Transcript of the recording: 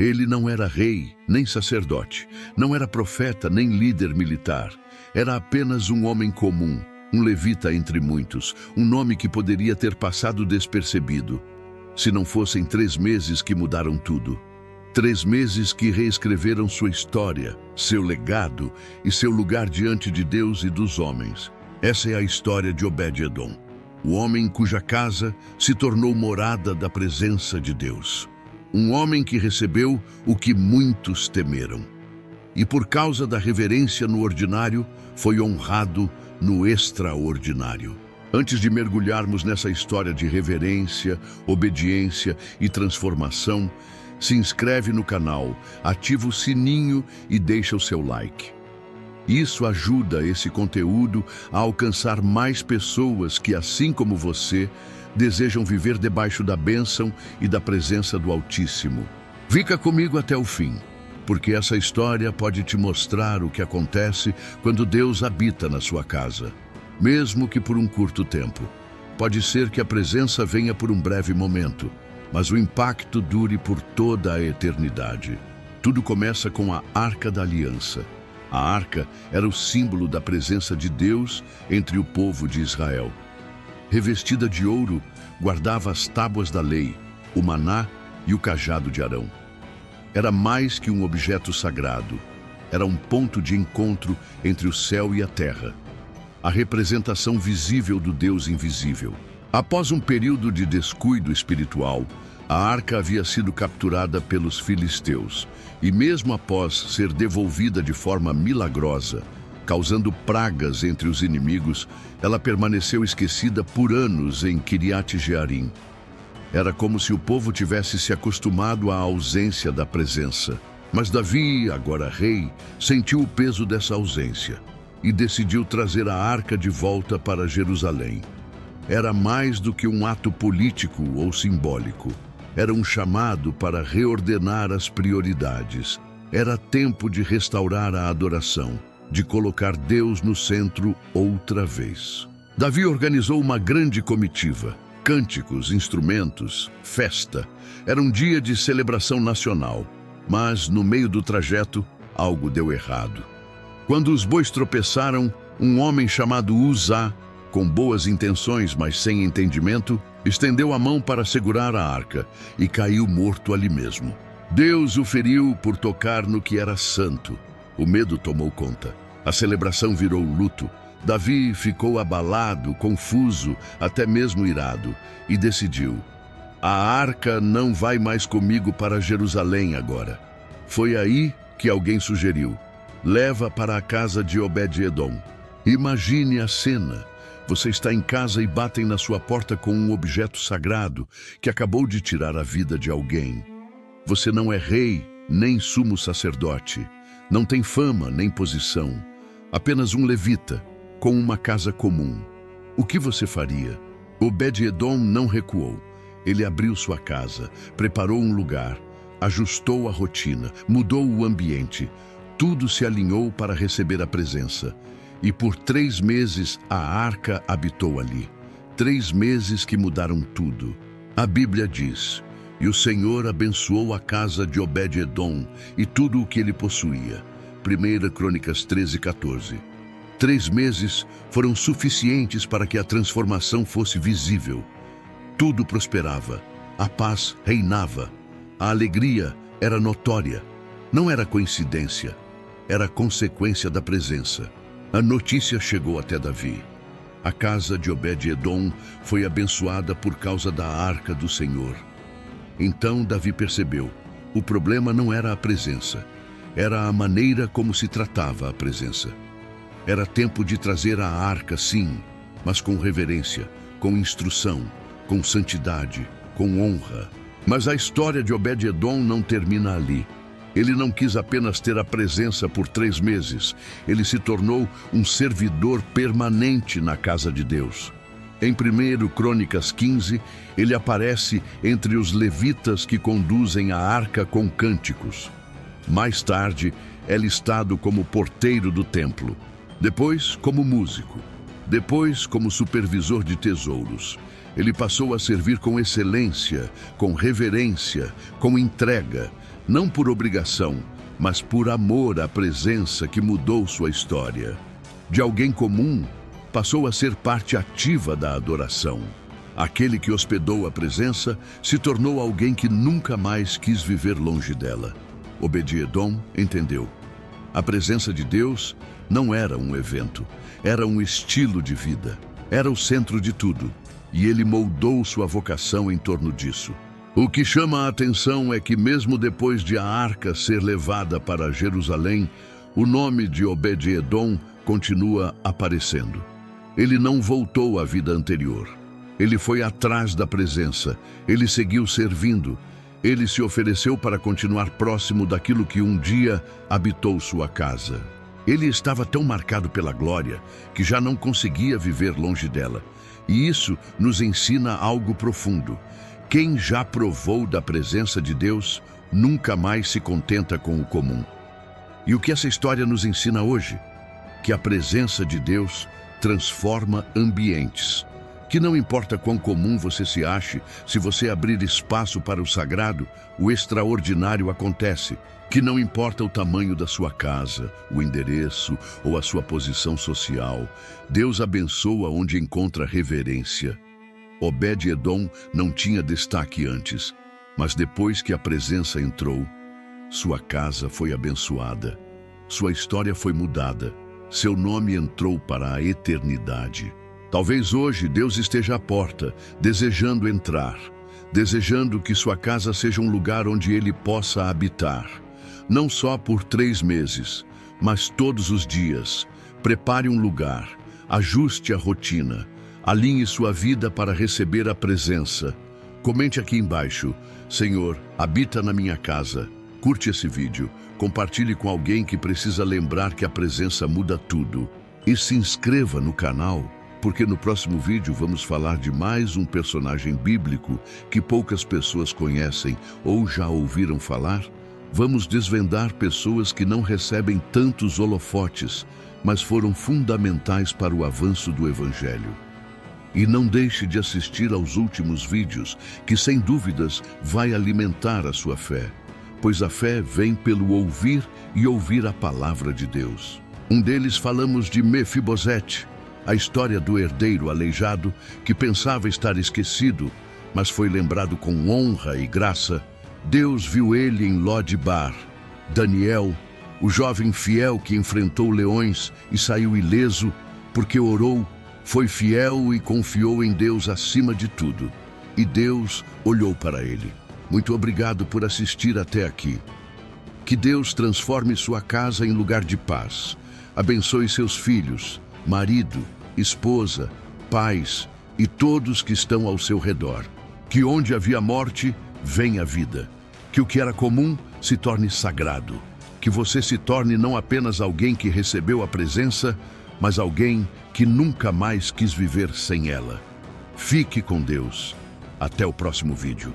Ele não era rei, nem sacerdote, não era profeta, nem líder militar. Era apenas um homem comum, um levita entre muitos, um nome que poderia ter passado despercebido, se não fossem 3 meses que mudaram tudo. 3 meses que reescreveram sua história, seu legado e seu lugar diante de Deus e dos homens. Essa é a história de Obed-Edom, o homem cuja casa se tornou morada da presença de Deus. Um homem que recebeu o que muitos temeram. E por causa da reverência no ordinário, foi honrado no extraordinário. Antes de mergulharmos nessa história de reverência, obediência e transformação, se inscreve no canal, ativa o sininho e deixa o seu like. Isso ajuda esse conteúdo a alcançar mais pessoas que, assim como você, desejam viver debaixo da bênção e da presença do Altíssimo. Fica comigo até o fim, porque essa história pode te mostrar o que acontece quando Deus habita na sua casa, mesmo que por um curto tempo. Pode ser que a presença venha por um breve momento, mas o impacto dure por toda a eternidade. Tudo começa com a Arca da Aliança. A arca era o símbolo da presença de Deus entre o povo de Israel. Revestida de ouro, guardava as tábuas da lei, o maná e o cajado de Arão. Era mais que um objeto sagrado. Era um ponto de encontro entre o céu e a terra. A representação visível do Deus invisível. Após um período de descuido espiritual, a arca havia sido capturada pelos filisteus, e mesmo após ser devolvida de forma milagrosa, causando pragas entre os inimigos, ela permaneceu esquecida por anos em Kiriat Jearim. Era como se o povo tivesse se acostumado à ausência da presença. Mas Davi, agora rei, sentiu o peso dessa ausência e decidiu trazer a arca de volta para Jerusalém. Era mais do que um ato político ou simbólico. Era um chamado para reordenar as prioridades. Era tempo de restaurar a adoração, de colocar Deus no centro outra vez. Davi organizou uma grande comitiva. Cânticos, instrumentos, festa. Era um dia de celebração nacional. Mas, no meio do trajeto, algo deu errado. Quando os bois tropeçaram, um homem chamado Uzá, com boas intenções, mas sem entendimento, estendeu a mão para segurar a arca e caiu morto ali mesmo. Deus o feriu por tocar no que era santo. O medo tomou conta. A celebração virou luto. Davi ficou abalado, confuso, até mesmo irado, e decidiu: a arca não vai mais comigo para Jerusalém agora. Foi aí que alguém sugeriu: leva para a casa de Obed-Edom. Imagine a cena. Você está em casa e batem na sua porta com um objeto sagrado que acabou de tirar a vida de alguém. Você não é rei, nem sumo sacerdote. Não tem fama, nem posição. Apenas um levita, com uma casa comum. O que você faria? Obed-Edom não recuou. Ele abriu sua casa, preparou um lugar, ajustou a rotina, mudou o ambiente. Tudo se alinhou para receber a presença. E por 3 meses a arca habitou ali. 3 meses que mudaram tudo. A Bíblia diz: e o Senhor abençoou a casa de Obed-Edom e tudo o que ele possuía. 1 Crônicas 13:14. 3 meses foram suficientes para que a transformação fosse visível. Tudo prosperava, a paz reinava, a alegria era notória. Não era coincidência, era consequência da presença. A notícia chegou até Davi. A casa de Obed-Edom foi abençoada por causa da arca do Senhor. Então Davi percebeu: o problema não era a presença, era a maneira como se tratava a presença. Era tempo de trazer a arca, sim, mas com reverência, com instrução, com santidade, com honra. Mas a história de Obed-Edom não termina ali. Ele não quis apenas ter a presença por 3 meses. Ele se tornou um servidor permanente na casa de Deus. Em 1 Crônicas 15, ele aparece entre os levitas que conduzem a arca com cânticos. Mais tarde, é listado como porteiro do templo. Depois, como músico. Depois, como supervisor de tesouros. Ele passou a servir com excelência, com reverência, com entrega, não por obrigação, mas por amor à presença que mudou sua história. De alguém comum, passou a ser parte ativa da adoração. Aquele que hospedou a presença se tornou alguém que nunca mais quis viver longe dela. Obed-Edom entendeu. A presença de Deus não era um evento, era um estilo de vida. Era o centro de tudo, e ele moldou sua vocação em torno disso. O que chama a atenção é que mesmo depois de a arca ser levada para Jerusalém, o nome de Obed-Edom continua aparecendo. Ele não voltou à vida anterior. Ele foi atrás da presença, ele seguiu servindo, ele se ofereceu para continuar próximo daquilo que um dia habitou sua casa. Ele estava tão marcado pela glória que já não conseguia viver longe dela. E isso nos ensina algo profundo. Quem já provou da presença de Deus nunca mais se contenta com o comum. E o que essa história nos ensina hoje? Que a presença de Deus transforma ambientes. Que não importa quão comum você se ache, se você abrir espaço para o sagrado, o extraordinário acontece. Que não importa o tamanho da sua casa, o endereço ou a sua posição social, Deus abençoa onde encontra reverência. Obed-Edom não tinha destaque antes, mas depois que a presença entrou, sua casa foi abençoada, sua história foi mudada, seu nome entrou para a eternidade. Talvez hoje Deus esteja à porta, desejando entrar, desejando que sua casa seja um lugar onde Ele possa habitar. Não só por 3 meses, mas todos os dias. Prepare um lugar, ajuste a rotina, alinhe sua vida para receber a presença. Comente aqui embaixo: Senhor, habita na minha casa. Curte esse vídeo, compartilhe com alguém que precisa lembrar que a presença muda tudo. E se inscreva no canal, porque no próximo vídeo vamos falar de mais um personagem bíblico que poucas pessoas conhecem ou já ouviram falar. Vamos desvendar pessoas que não recebem tantos holofotes, mas foram fundamentais para o avanço do Evangelho. E não deixe de assistir aos últimos vídeos, que sem dúvidas vai alimentar a sua fé, pois a fé vem pelo ouvir e ouvir a palavra de Deus. Um deles falamos de Mefibosete, a história do herdeiro aleijado que pensava estar esquecido, mas foi lembrado com honra e graça. Deus viu ele em Lode-bar. Daniel, o jovem fiel que enfrentou leões e saiu ileso porque orou, foi fiel e confiou em Deus acima de tudo. E Deus olhou para ele. Muito obrigado por assistir até aqui. Que Deus transforme sua casa em lugar de paz. Abençoe seus filhos, marido, esposa, pais e todos que estão ao seu redor. Que onde havia morte, venha vida. Que o que era comum se torne sagrado. Que você se torne não apenas alguém que recebeu a presença, mas alguém que nunca mais quis viver sem ela. Fique com Deus. Até o próximo vídeo.